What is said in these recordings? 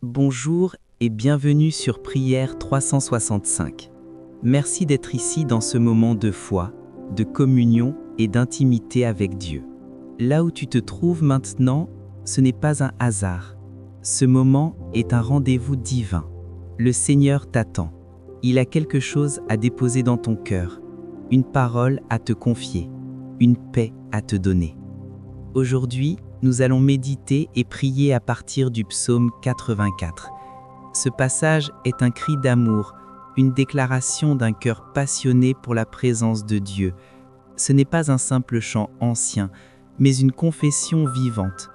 Bonjour et bienvenue sur Prière 365. Merci d'être ici dans ce moment de foi, de communion et d'intimité avec Dieu. Là où tu te trouves maintenant, ce n'est pas un hasard. Ce moment est un rendez-vous divin. Le Seigneur t'attend. Il a quelque chose à déposer dans ton cœur, une parole à te confier, une paix à te donner. Aujourd'hui, nous allons méditer et prier à partir du psaume 84. Ce passage est un cri d'amour, une déclaration d'un cœur passionné pour la présence de Dieu. Ce n'est pas un simple chant ancien, mais une confession vivante,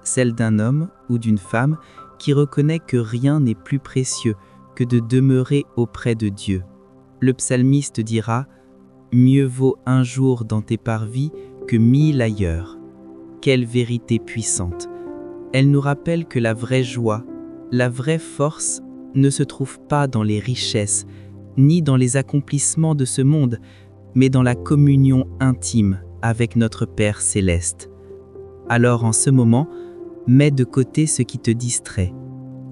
celle d'un homme ou d'une femme qui reconnaît que rien n'est plus précieux que de demeurer auprès de Dieu. Le psalmiste dira « Mieux vaut un jour dans tes parvis que 1000 ailleurs ». Quelle vérité puissante! Elle nous rappelle que la vraie joie, la vraie force ne se trouve pas dans les richesses, ni dans les accomplissements de ce monde, mais dans la communion intime avec notre Père céleste. Alors en ce moment, mets de côté ce qui te distrait.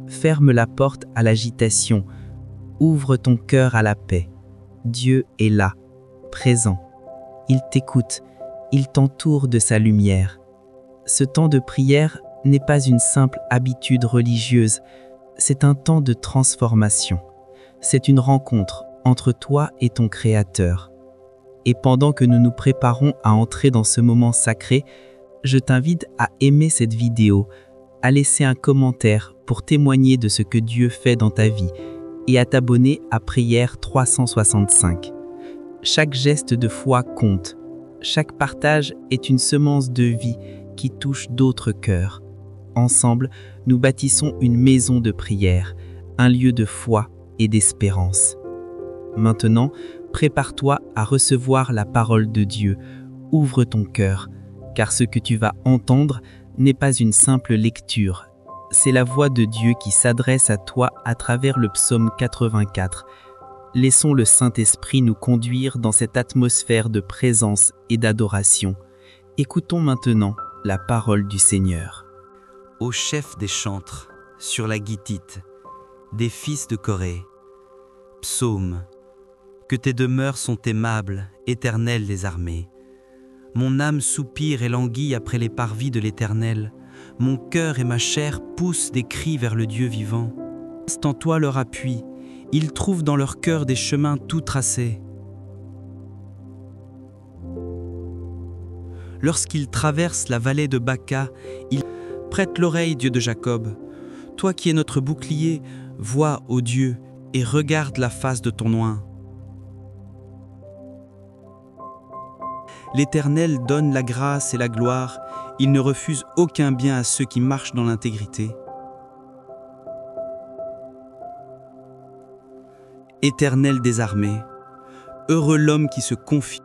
Ferme la porte à l'agitation. Ouvre ton cœur à la paix. Dieu est là, présent. Il t'écoute, il t'entoure de sa lumière. Ce temps de prière n'est pas une simple habitude religieuse, c'est un temps de transformation. C'est une rencontre entre toi et ton Créateur. Et pendant que nous nous préparons à entrer dans ce moment sacré, je t'invite à aimer cette vidéo, à laisser un commentaire pour témoigner de ce que Dieu fait dans ta vie et à t'abonner à Prière 365. Chaque geste de foi compte. Chaque partage est une semence de vie qui touche d'autres cœurs. Ensemble, nous bâtissons une maison de prière, un lieu de foi et d'espérance. Maintenant, prépare-toi à recevoir la parole de Dieu. Ouvre ton cœur, car ce que tu vas entendre n'est pas une simple lecture. C'est la voix de Dieu qui s'adresse à toi à travers le psaume 84. Laissons le Saint-Esprit nous conduire dans cette atmosphère de présence et d'adoration. Écoutons maintenant la parole du Seigneur. Au chef des chantres, sur la guitite, des fils de Corée, psaume, que tes demeures sont aimables, éternel des armées. Mon âme soupire et languit après les parvis de l'Éternel. Mon cœur et ma chair poussent des cris vers le Dieu vivant. C'est en toi leur appui, ils trouvent dans leur cœur des chemins tout tracés. Lorsqu'ils traversent la vallée de Baca, ils prêtent l'oreille, Dieu de Jacob. Toi qui es notre bouclier, vois, ô Dieu, et regarde la face de ton oint. L'Éternel donne la grâce et la gloire, il ne refuse aucun bien à ceux qui marchent dans l'intégrité. Éternel des armées, heureux l'homme qui se confie.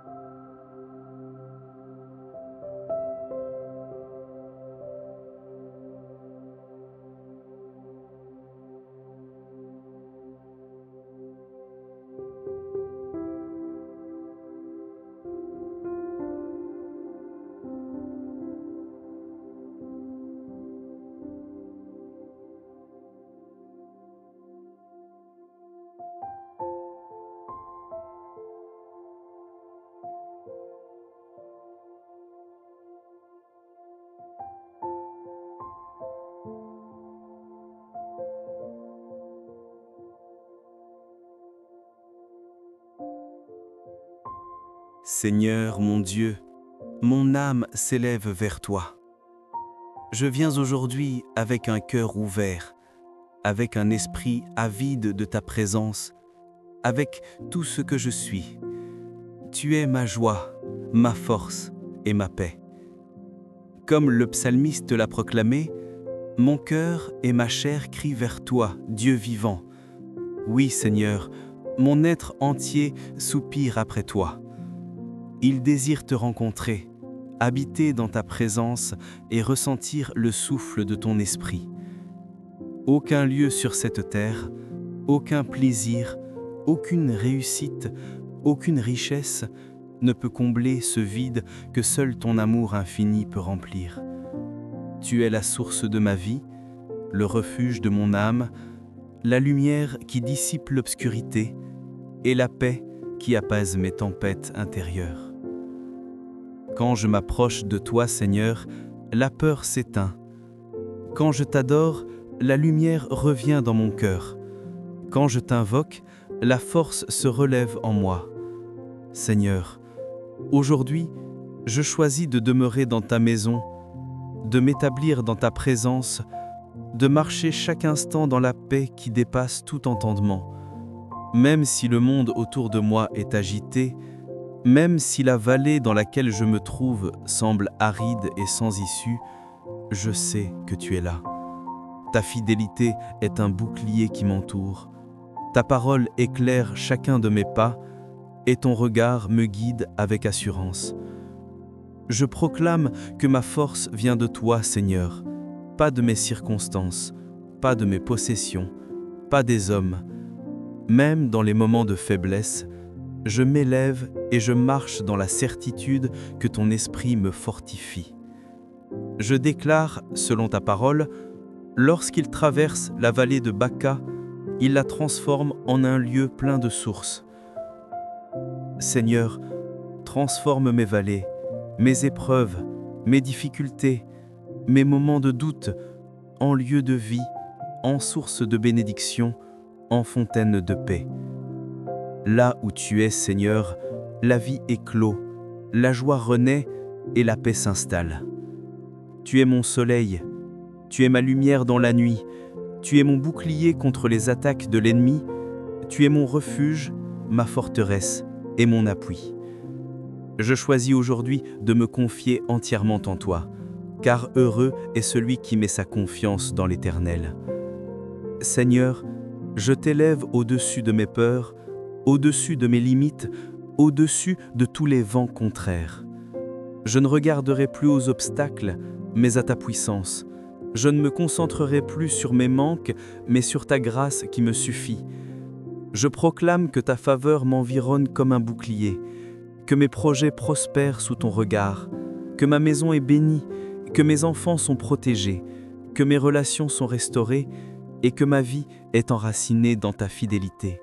Seigneur mon Dieu, mon âme s'élève vers toi. Je viens aujourd'hui avec un cœur ouvert, avec un esprit avide de ta présence, avec tout ce que je suis. Tu es ma joie, ma force et ma paix. Comme le psalmiste l'a proclamé, mon cœur et ma chair crient vers toi, Dieu vivant. Oui, Seigneur, mon être entier soupire après toi. Il désire te rencontrer, habiter dans ta présence et ressentir le souffle de ton esprit. Aucun lieu sur cette terre, aucun plaisir, aucune réussite, aucune richesse ne peut combler ce vide que seul ton amour infini peut remplir. Tu es la source de ma vie, le refuge de mon âme, la lumière qui dissipe l'obscurité et la paix qui apaise mes tempêtes intérieures. Quand je m'approche de toi, Seigneur, la peur s'éteint. Quand je t'adore, la lumière revient dans mon cœur. Quand je t'invoque, la force se relève en moi. Seigneur, aujourd'hui, je choisis de demeurer dans ta maison, de m'établir dans ta présence, de marcher chaque instant dans la paix qui dépasse tout entendement. Même si le monde autour de moi est agité, même si la vallée dans laquelle je me trouve semble aride et sans issue, je sais que tu es là. Ta fidélité est un bouclier qui m'entoure. Ta parole éclaire chacun de mes pas et ton regard me guide avec assurance. Je proclame que ma force vient de toi, Seigneur, pas de mes circonstances, pas de mes possessions, pas des hommes. Même dans les moments de faiblesse, je m'élève et je marche dans la certitude que ton esprit me fortifie. Je déclare, selon ta parole, lorsqu'il traverse la vallée de Baca, il la transforme en un lieu plein de sources. Seigneur, transforme mes vallées, mes épreuves, mes difficultés, mes moments de doute en lieu de vie, en source de bénédiction, en fontaine de paix. Là où tu es, Seigneur, la vie éclot, la joie renaît et la paix s'installe. Tu es mon soleil, tu es ma lumière dans la nuit, tu es mon bouclier contre les attaques de l'ennemi, tu es mon refuge, ma forteresse et mon appui. Je choisis aujourd'hui de me confier entièrement en toi, car heureux est celui qui met sa confiance dans l'Éternel. Seigneur, je t'élève au-dessus de mes peurs, au-dessus de mes limites, au-dessus de tous les vents contraires. Je ne regarderai plus aux obstacles, mais à ta puissance. Je ne me concentrerai plus sur mes manques, mais sur ta grâce qui me suffit. Je proclame que ta faveur m'environne comme un bouclier, que mes projets prospèrent sous ton regard, que ma maison est bénie, que mes enfants sont protégés, que mes relations sont restaurées et que ma vie est enracinée dans ta fidélité.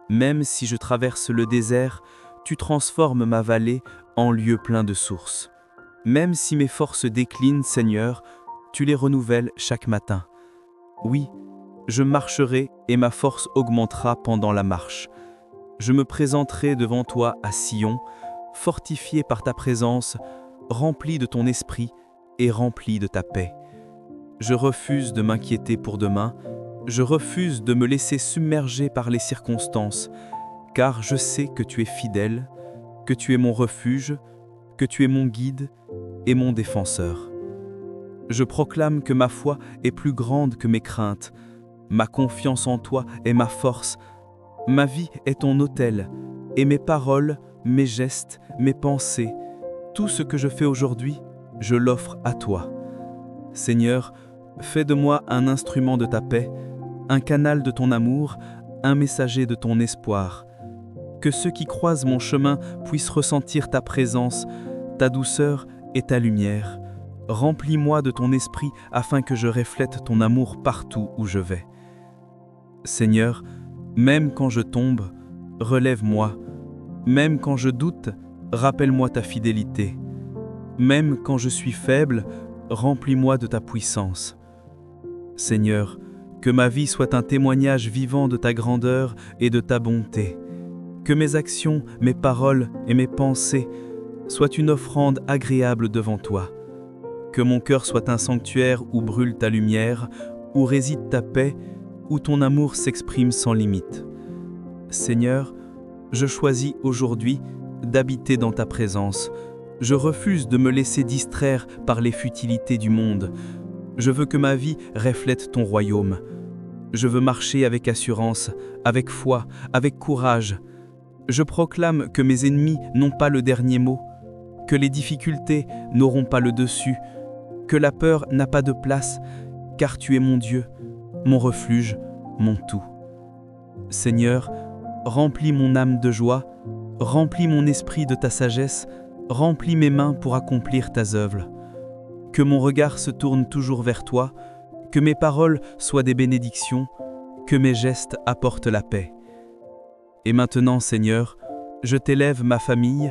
Même si je traverse le désert, tu transformes ma vallée en lieu plein de sources. Même si mes forces déclinent, Seigneur, tu les renouvelles chaque matin. Oui, je marcherai et ma force augmentera pendant la marche. Je me présenterai devant toi à Sion, fortifié par ta présence, rempli de ton esprit et rempli de ta paix. Je refuse de m'inquiéter pour demain, je refuse de me laisser submerger par les circonstances, car je sais que tu es fidèle, que tu es mon refuge, que tu es mon guide et mon défenseur. Je proclame que ma foi est plus grande que mes craintes, ma confiance en toi est ma force, ma vie est ton autel, et mes paroles, mes gestes, mes pensées, tout ce que je fais aujourd'hui, je l'offre à toi. Seigneur, fais de moi un instrument de ta paix, un canal de ton amour, un messager de ton espoir. Que ceux qui croisent mon chemin puissent ressentir ta présence, ta douceur et ta lumière. Remplis-moi de ton esprit afin que je reflète ton amour partout où je vais. Seigneur, même quand je tombe, relève-moi. Même quand je doute, rappelle-moi ta fidélité. Même quand je suis faible, remplis-moi de ta puissance. Seigneur, que ma vie soit un témoignage vivant de ta grandeur et de ta bonté. Que mes actions, mes paroles et mes pensées soient une offrande agréable devant toi. Que mon cœur soit un sanctuaire où brûle ta lumière, où réside ta paix, où ton amour s'exprime sans limite. Seigneur, je choisis aujourd'hui d'habiter dans ta présence. Je refuse de me laisser distraire par les futilités du monde. Je veux que ma vie reflète ton royaume. Je veux marcher avec assurance, avec foi, avec courage. Je proclame que mes ennemis n'ont pas le dernier mot, que les difficultés n'auront pas le dessus, que la peur n'a pas de place, car tu es mon Dieu, mon refuge, mon tout. Seigneur, remplis mon âme de joie, remplis mon esprit de ta sagesse, remplis mes mains pour accomplir ta œuvre. Que mon regard se tourne toujours vers toi, Que mes paroles soient des bénédictions, que mes gestes apportent la paix. Et maintenant, Seigneur, je t'élève ma famille,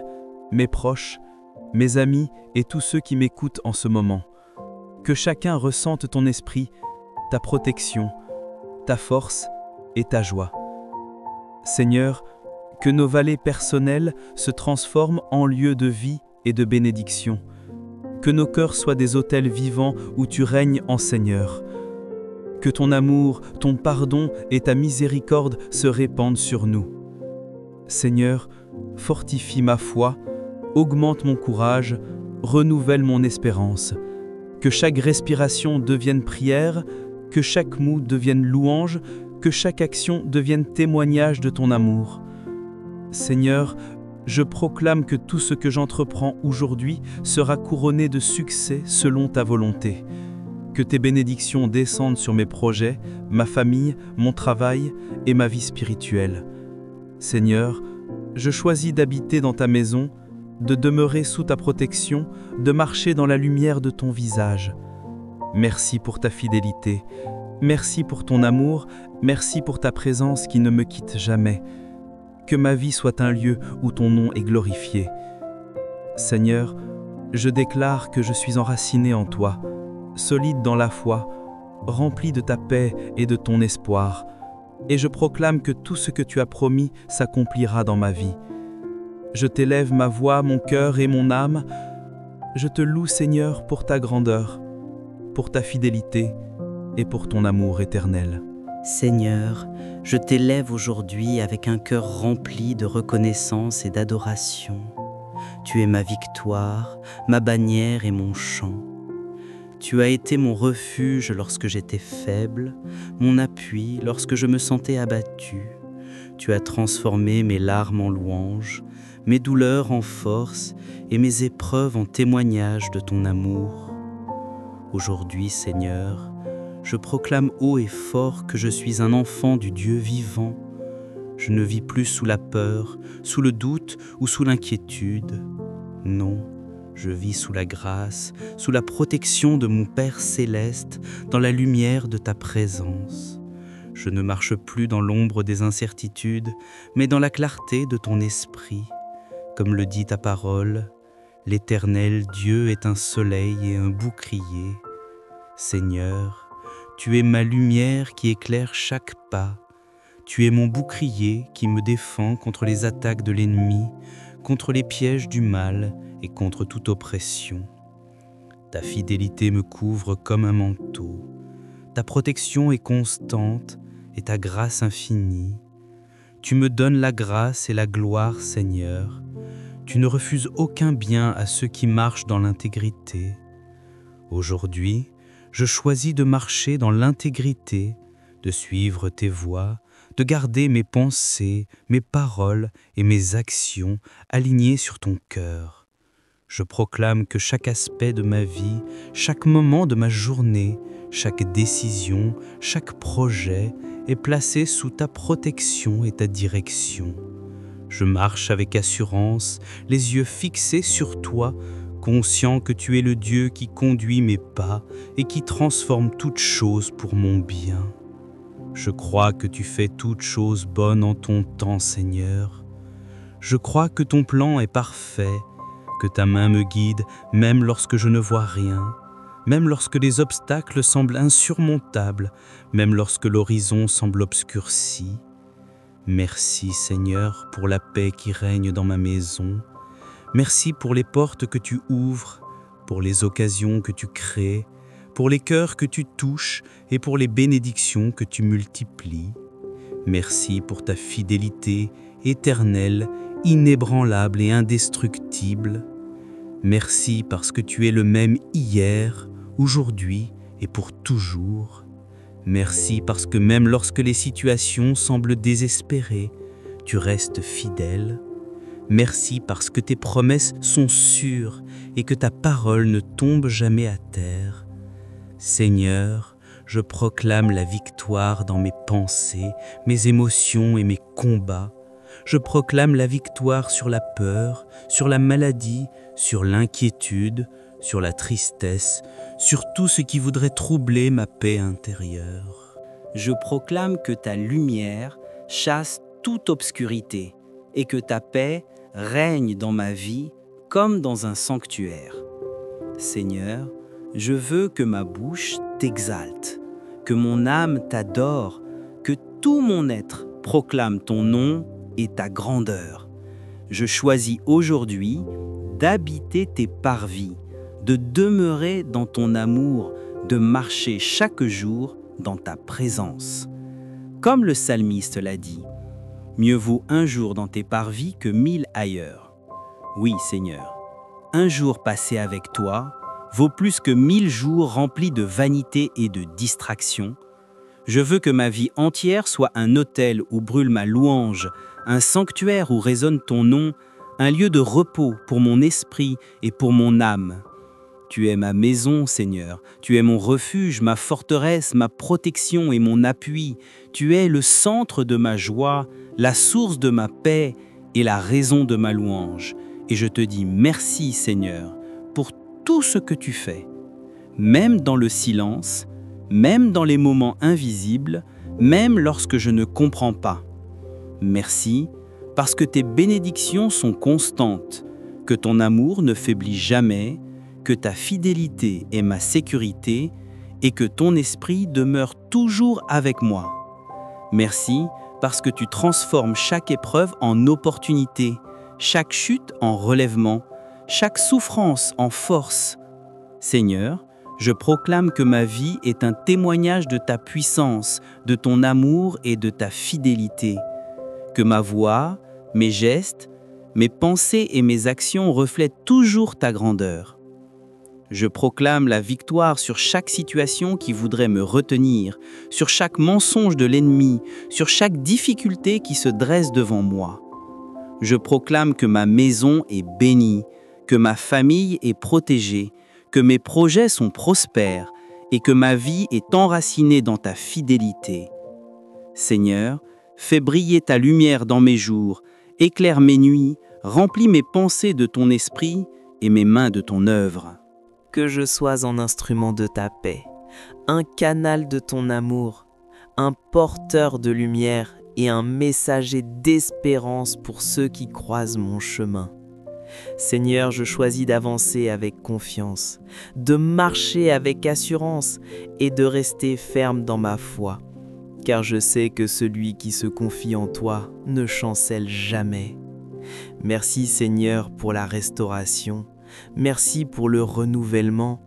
mes proches, mes amis et tous ceux qui m'écoutent en ce moment. Que chacun ressente ton esprit, ta protection, ta force et ta joie. Seigneur, que nos vallées personnelles se transforment en lieux de vie et de bénédiction. Que nos cœurs soient des autels vivants où tu règnes en Seigneur. Que ton amour, ton pardon et ta miséricorde se répandent sur nous. Seigneur, fortifie ma foi, augmente mon courage, renouvelle mon espérance. Que chaque respiration devienne prière, que chaque mot devienne louange, que chaque action devienne témoignage de ton amour. Seigneur, je proclame que tout ce que j'entreprends aujourd'hui sera couronné de succès selon ta volonté. Que tes bénédictions descendent sur mes projets, ma famille, mon travail et ma vie spirituelle. Seigneur, je choisis d'habiter dans ta maison, de demeurer sous ta protection, de marcher dans la lumière de ton visage. Merci pour ta fidélité, merci pour ton amour, merci pour ta présence qui ne me quitte jamais. Que ma vie soit un lieu où ton nom est glorifié. Seigneur, je déclare que je suis enraciné en toi, solide dans la foi, rempli de ta paix et de ton espoir, et je proclame que tout ce que tu as promis s'accomplira dans ma vie. Je t'élève ma voix, mon cœur et mon âme. Je te loue, Seigneur, pour ta grandeur, pour ta fidélité et pour ton amour éternel. Seigneur, je t'élève aujourd'hui avec un cœur rempli de reconnaissance et d'adoration. Tu es ma victoire, ma bannière et mon chant. Tu as été mon refuge lorsque j'étais faible, mon appui lorsque je me sentais abattu. Tu as transformé mes larmes en louanges, mes douleurs en force et mes épreuves en témoignage de ton amour. Aujourd'hui, Seigneur, je proclame haut et fort que je suis un enfant du Dieu vivant. Je ne vis plus sous la peur, sous le doute ou sous l'inquiétude. Non, je vis sous la grâce, sous la protection de mon Père céleste, dans la lumière de ta présence. Je ne marche plus dans l'ombre des incertitudes, mais dans la clarté de ton esprit. Comme le dit ta parole, l'Éternel Dieu est un soleil et un bouclier. Seigneur, tu es ma lumière qui éclaire chaque pas. Tu es mon bouclier qui me défend contre les attaques de l'ennemi, contre les pièges du mal et contre toute oppression. Ta fidélité me couvre comme un manteau. Ta protection est constante et ta grâce infinie. Tu me donnes la grâce et la gloire, Seigneur. Tu ne refuses aucun bien à ceux qui marchent dans l'intégrité. Aujourd'hui, je choisis de marcher dans l'intégrité, de suivre tes voies, de garder mes pensées, mes paroles et mes actions alignées sur ton cœur. Je proclame que chaque aspect de ma vie, chaque moment de ma journée, chaque décision, chaque projet est placé sous ta protection et ta direction. Je marche avec assurance, les yeux fixés sur toi, conscient que tu es le Dieu qui conduit mes pas et qui transforme toutes choses pour mon bien. Je crois que tu fais toutes choses bonnes en ton temps, Seigneur. Je crois que ton plan est parfait, que ta main me guide même lorsque je ne vois rien, même lorsque les obstacles semblent insurmontables, même lorsque l'horizon semble obscurci. Merci, Seigneur, pour la paix qui règne dans ma maison. Merci pour les portes que tu ouvres, pour les occasions que tu crées, pour les cœurs que tu touches et pour les bénédictions que tu multiplies. Merci pour ta fidélité éternelle, inébranlable et indestructible. Merci parce que tu es le même hier, aujourd'hui et pour toujours. Merci parce que même lorsque les situations semblent désespérées, tu restes fidèle. Merci parce que tes promesses sont sûres et que ta parole ne tombe jamais à terre. Seigneur, je proclame la victoire dans mes pensées, mes émotions et mes combats. Je proclame la victoire sur la peur, sur la maladie, sur l'inquiétude, sur la tristesse, sur tout ce qui voudrait troubler ma paix intérieure. Je proclame que ta lumière chasse toute obscurité et que ta paix règne dans ma vie comme dans un sanctuaire. Seigneur, je veux que ma bouche t'exalte, que mon âme t'adore, que tout mon être proclame ton nom et ta grandeur. Je choisis aujourd'hui d'habiter tes parvis, de demeurer dans ton amour, de marcher chaque jour dans ta présence. Comme le psalmiste l'a dit, mieux vaut un jour dans tes parvis que 1000 ailleurs. Oui, Seigneur, un jour passé avec toi vaut plus que 1000 jours remplis de vanité et de distraction. Je veux que ma vie entière soit un autel où brûle ma louange, un sanctuaire où résonne ton nom, un lieu de repos pour mon esprit et pour mon âme. Tu es ma maison, Seigneur, tu es mon refuge, ma forteresse, ma protection et mon appui. Tu es le centre de ma joie, la source de ma paix et la raison de ma louange. Et je te dis merci, Seigneur, pour tout ce que tu fais. Même dans le silence, même dans les moments invisibles, même lorsque je ne comprends pas. Merci, parce que tes bénédictions sont constantes, que ton amour ne faiblit jamais, que ta fidélité est ma sécurité et que ton esprit demeure toujours avec moi. Merci parce que tu transformes chaque épreuve en opportunité, chaque chute en relèvement, chaque souffrance en force. Seigneur, je proclame que ma vie est un témoignage de ta puissance, de ton amour et de ta fidélité. Que ma voix, mes gestes, mes pensées et mes actions reflètent toujours ta grandeur. Je proclame la victoire sur chaque situation qui voudrait me retenir, sur chaque mensonge de l'ennemi, sur chaque difficulté qui se dresse devant moi. Je proclame que ma maison est bénie, que ma famille est protégée, que mes projets sont prospères et que ma vie est enracinée dans ta fidélité. Seigneur, fais briller ta lumière dans mes jours, éclaire mes nuits, remplis mes pensées de ton esprit et mes mains de ton œuvre. Que je sois un instrument de ta paix, un canal de ton amour, un porteur de lumière et un messager d'espérance pour ceux qui croisent mon chemin. Seigneur, je choisis d'avancer avec confiance, de marcher avec assurance et de rester ferme dans ma foi, car je sais que celui qui se confie en toi ne chancelle jamais. Merci Seigneur pour la restauration. Merci pour le renouvellement,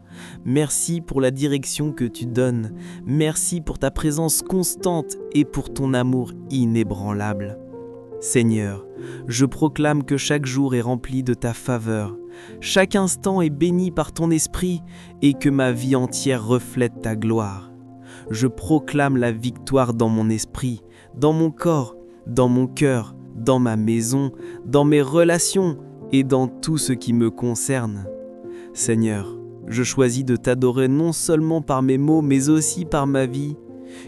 merci pour la direction que tu donnes, merci pour ta présence constante et pour ton amour inébranlable. Seigneur, je proclame que chaque jour est rempli de ta faveur, chaque instant est béni par ton esprit et que ma vie entière reflète ta gloire. Je proclame la victoire dans mon esprit, dans mon corps, dans mon cœur, dans ma maison, dans mes relations, et dans tout ce qui me concerne. Seigneur, je choisis de t'adorer non seulement par mes mots, mais aussi par ma vie.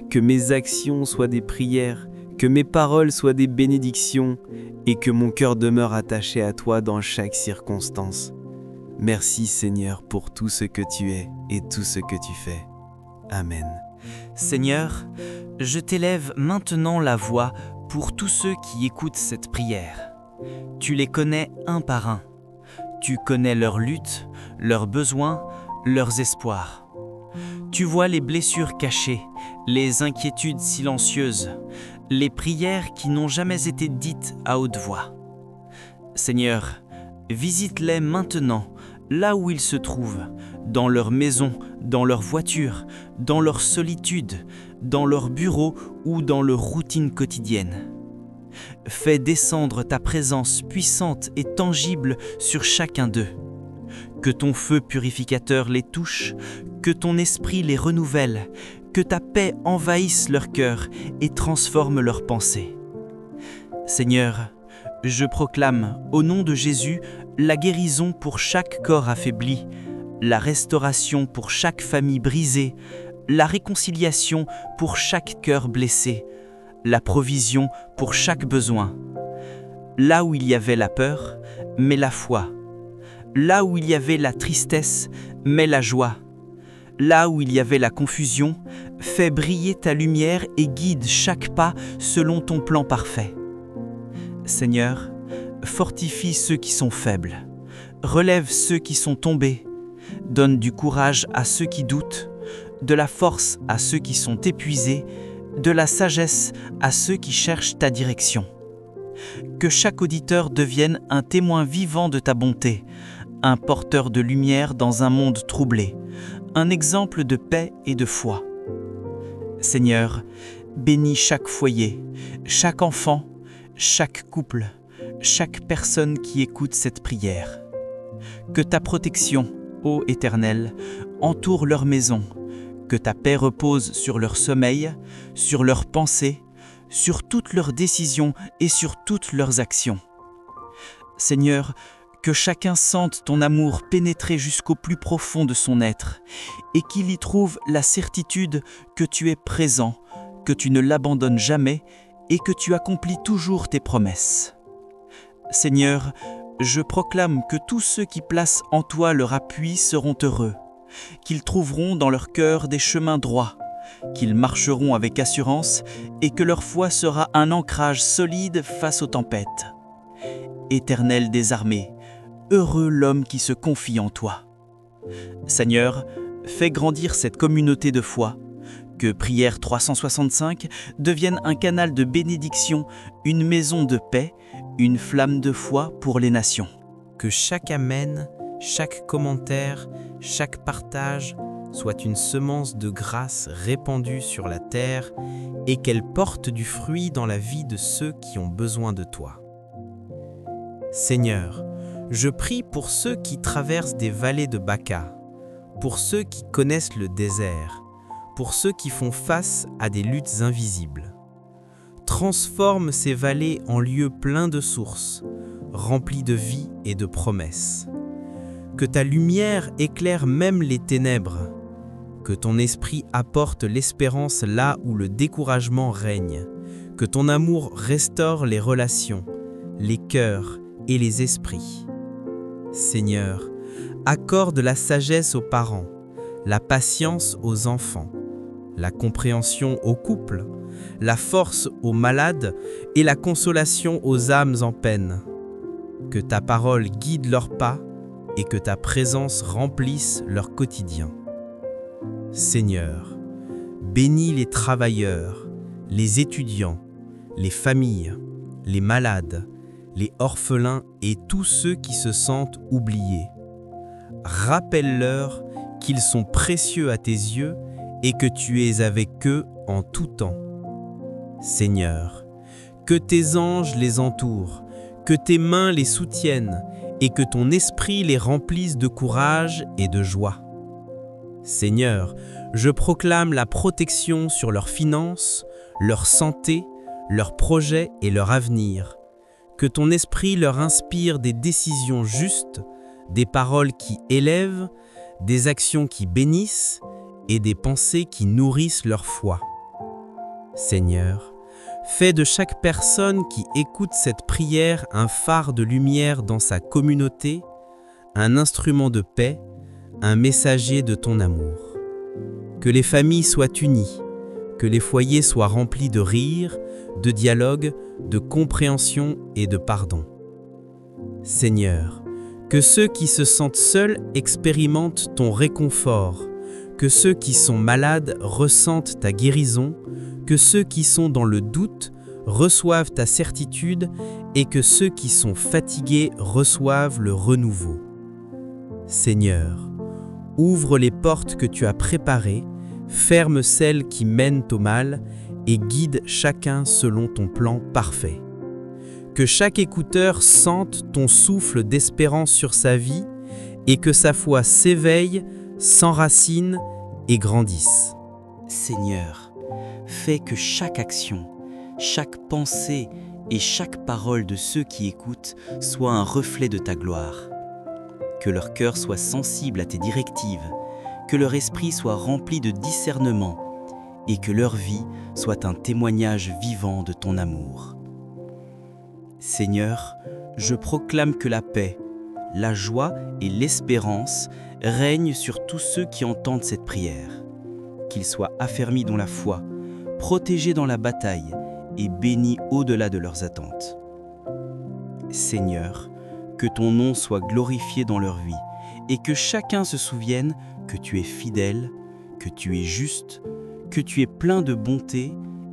Que mes actions soient des prières, que mes paroles soient des bénédictions, et que mon cœur demeure attaché à toi dans chaque circonstance. Merci Seigneur pour tout ce que tu es et tout ce que tu fais. Amen. Seigneur, je t'élève maintenant la voix pour tous ceux qui écoutent cette prière. Tu les connais un par un. Tu connais leurs luttes, leurs besoins, leurs espoirs. Tu vois les blessures cachées, les inquiétudes silencieuses, les prières qui n'ont jamais été dites à haute voix. Seigneur, visite-les maintenant, là où ils se trouvent, dans leur maison, dans leur voiture, dans leur solitude, dans leur bureau ou dans leur routine quotidienne. Fais descendre ta présence puissante et tangible sur chacun d'eux. Que ton feu purificateur les touche, que ton esprit les renouvelle, que ta paix envahisse leur cœur et transforme leurs pensées. Seigneur, je proclame au nom de Jésus la guérison pour chaque corps affaibli, la restauration pour chaque famille brisée, la réconciliation pour chaque cœur blessé, la provision pour chaque besoin. Là où il y avait la peur, mets la foi. Là où il y avait la tristesse, mets la joie. Là où il y avait la confusion, fais briller ta lumière et guide chaque pas selon ton plan parfait. Seigneur, fortifie ceux qui sont faibles, relève ceux qui sont tombés, donne du courage à ceux qui doutent, de la force à ceux qui sont épuisés, de la sagesse à ceux qui cherchent ta direction. Que chaque auditeur devienne un témoin vivant de ta bonté, un porteur de lumière dans un monde troublé, un exemple de paix et de foi. Seigneur, bénis chaque foyer, chaque enfant, chaque couple, chaque personne qui écoute cette prière. Que ta protection, ô Éternel, entoure leur maison, que ta paix repose sur leur sommeil, sur leurs pensées, sur toutes leurs décisions et sur toutes leurs actions. Seigneur, que chacun sente ton amour pénétrer jusqu'au plus profond de son être et qu'il y trouve la certitude que tu es présent, que tu ne l'abandonnes jamais et que tu accomplis toujours tes promesses. Seigneur, je proclame que tous ceux qui placent en toi leur appui seront heureux, qu'ils trouveront dans leur cœur des chemins droits, qu'ils marcheront avec assurance et que leur foi sera un ancrage solide face aux tempêtes. Éternel des armées, heureux l'homme qui se confie en toi. Seigneur, fais grandir cette communauté de foi, que Prière 365 devienne un canal de bénédiction, une maison de paix, une flamme de foi pour les nations. Que chaque amen, chaque commentaire, chaque partage soit une semence de grâce répandue sur la terre et qu'elle porte du fruit dans la vie de ceux qui ont besoin de toi. Seigneur, je prie pour ceux qui traversent des vallées de Baca, pour ceux qui connaissent le désert, pour ceux qui font face à des luttes invisibles. Transforme ces vallées en lieux pleins de sources, remplis de vie et de promesses. Que ta lumière éclaire même les ténèbres, que ton esprit apporte l'espérance là où le découragement règne, que ton amour restaure les relations, les cœurs et les esprits. Seigneur, accorde la sagesse aux parents, la patience aux enfants, la compréhension aux couples, la force aux malades et la consolation aux âmes en peine. Que ta parole guide leurs pas et que ta présence remplisse leur quotidien. Seigneur, bénis les travailleurs, les étudiants, les familles, les malades, les orphelins et tous ceux qui se sentent oubliés. Rappelle-leur qu'ils sont précieux à tes yeux et que tu es avec eux en tout temps. Seigneur, que tes anges les entourent, que tes mains les soutiennent et que ton esprit les remplisse de courage et de joie. Seigneur, je proclame la protection sur leurs finances, leur santé, leurs projets et leur avenir. Que ton esprit leur inspire des décisions justes, des paroles qui élèvent, des actions qui bénissent et des pensées qui nourrissent leur foi. Seigneur, fais de chaque personne qui écoute cette prière un phare de lumière dans sa communauté, un instrument de paix, un messager de ton amour. Que les familles soient unies, que les foyers soient remplis de rire, de dialogue, de compréhension et de pardon. Seigneur, que ceux qui se sentent seuls expérimentent ton réconfort, que ceux qui sont malades ressentent ta guérison, que ceux qui sont dans le doute reçoivent ta certitude et que ceux qui sont fatigués reçoivent le renouveau. Seigneur, ouvre les portes que tu as préparées, ferme celles qui mènent au mal et guide chacun selon ton plan parfait. Que chaque écouteur sente ton souffle d'espérance sur sa vie et que sa foi s'éveille, s'enracine et grandisse. Seigneur, fais que chaque action, chaque pensée et chaque parole de ceux qui écoutent soit un reflet de ta gloire. Que leur cœur soit sensible à tes directives, que leur esprit soit rempli de discernement et que leur vie soit un témoignage vivant de ton amour. Seigneur, je proclame que la paix, la joie et l'espérance règnent sur tous ceux qui entendent cette prière. Qu'ils soient affermis dans la foi, protégés dans la bataille et bénis au-delà de leurs attentes. Seigneur, que ton nom soit glorifié dans leur vie et que chacun se souvienne que tu es fidèle, que tu es juste, que tu es plein de bonté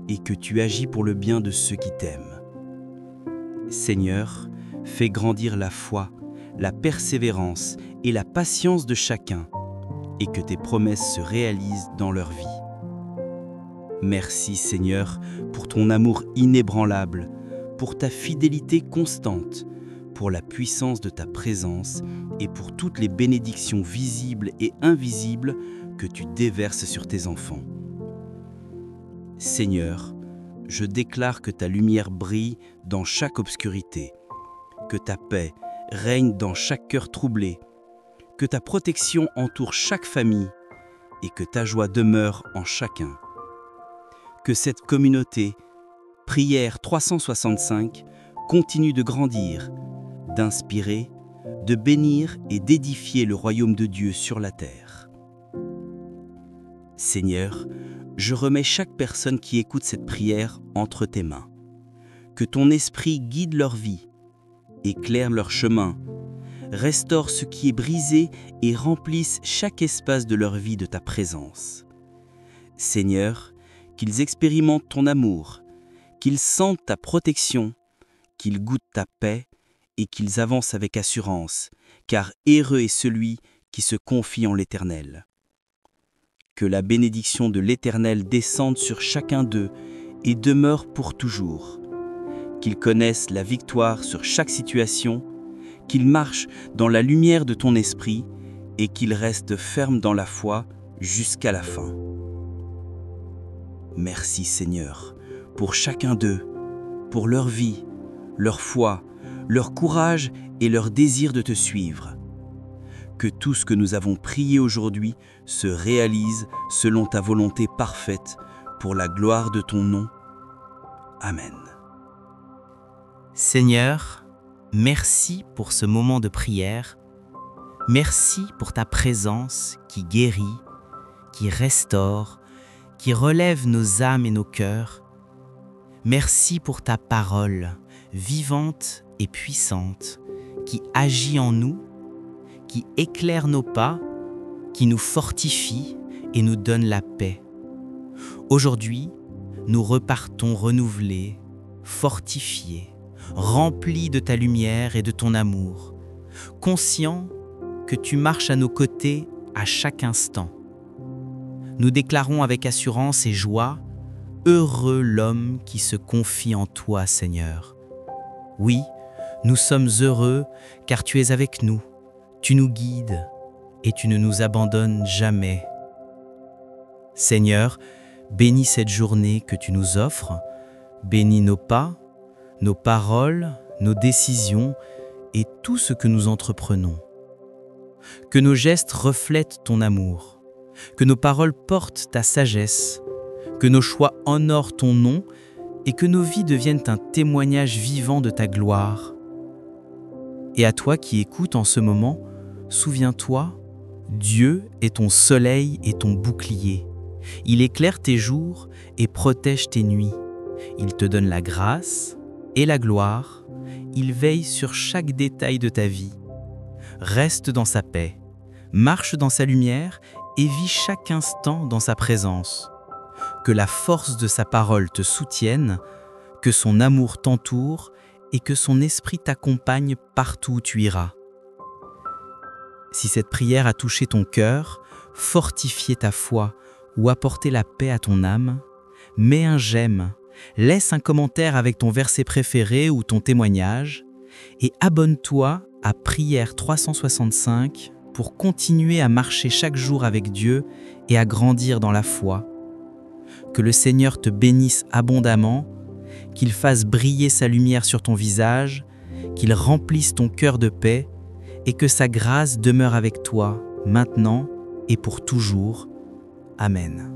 et que tu agis pour le bien de ceux qui t'aiment. Seigneur, fais grandir la foi, la persévérance et la patience de chacun et que tes promesses se réalisent dans leur vie. Merci Seigneur pour ton amour inébranlable, pour ta fidélité constante, pour la puissance de ta présence et pour toutes les bénédictions visibles et invisibles que tu déverses sur tes enfants. Seigneur, je déclare que ta lumière brille dans chaque obscurité, que ta paix règne dans chaque cœur troublé, que ta protection entoure chaque famille et que ta joie demeure en chacun. Que cette communauté, Prière 365, continue de grandir, d'inspirer, de bénir et d'édifier le royaume de Dieu sur la terre. Seigneur, je remets chaque personne qui écoute cette prière entre tes mains. Que ton esprit guide leur vie, éclaire leur chemin, restaure ce qui est brisé et remplisse chaque espace de leur vie de ta présence. Seigneur, qu'ils expérimentent ton amour, qu'ils sentent ta protection, qu'ils goûtent ta paix et qu'ils avancent avec assurance, car heureux est celui qui se confie en l'Éternel. Que la bénédiction de l'Éternel descende sur chacun d'eux et demeure pour toujours. Qu'ils connaissent la victoire sur chaque situation, qu'ils marchent dans la lumière de ton esprit et qu'ils restent fermes dans la foi jusqu'à la fin. Merci Seigneur, pour chacun d'eux, pour leur vie, leur foi, leur courage et leur désir de te suivre. Que tout ce que nous avons prié aujourd'hui se réalise selon ta volonté parfaite, pour la gloire de ton nom. Amen. Seigneur, merci pour ce moment de prière. Merci pour ta présence qui guérit, qui restaure, qui relève nos âmes et nos cœurs. Merci pour ta parole, vivante et puissante, qui agit en nous, qui éclaire nos pas, qui nous fortifie et nous donne la paix. Aujourd'hui, nous repartons renouvelés, fortifiés, remplis de ta lumière et de ton amour, conscients que tu marches à nos côtés à chaque instant. Nous déclarons avec assurance et joie, heureux l'homme qui se confie en toi, Seigneur. Oui, nous sommes heureux car tu es avec nous, tu nous guides et tu ne nous abandonnes jamais. Seigneur, bénis cette journée que tu nous offres, bénis nos pas, nos paroles, nos décisions et tout ce que nous entreprenons. Que nos gestes reflètent ton amour, que nos paroles portent ta sagesse, que nos choix honorent ton nom et que nos vies deviennent un témoignage vivant de ta gloire. Et à toi qui écoutes en ce moment, souviens-toi, Dieu est ton soleil et ton bouclier. Il éclaire tes jours et protège tes nuits. Il te donne la grâce et la gloire. Il veille sur chaque détail de ta vie. Reste dans sa paix, marche dans sa lumière et vis chaque instant dans sa présence. Que la force de sa parole te soutienne, que son amour t'entoure et que son esprit t'accompagne partout où tu iras. Si cette prière a touché ton cœur, fortifié ta foi ou apporté la paix à ton âme, mets un j'aime, laisse un commentaire avec ton verset préféré ou ton témoignage et abonne-toi à Prière 365 pour continuer à marcher chaque jour avec Dieu et à grandir dans la foi. Que le Seigneur te bénisse abondamment, qu'il fasse briller sa lumière sur ton visage, qu'il remplisse ton cœur de paix et que sa grâce demeure avec toi maintenant et pour toujours. Amen.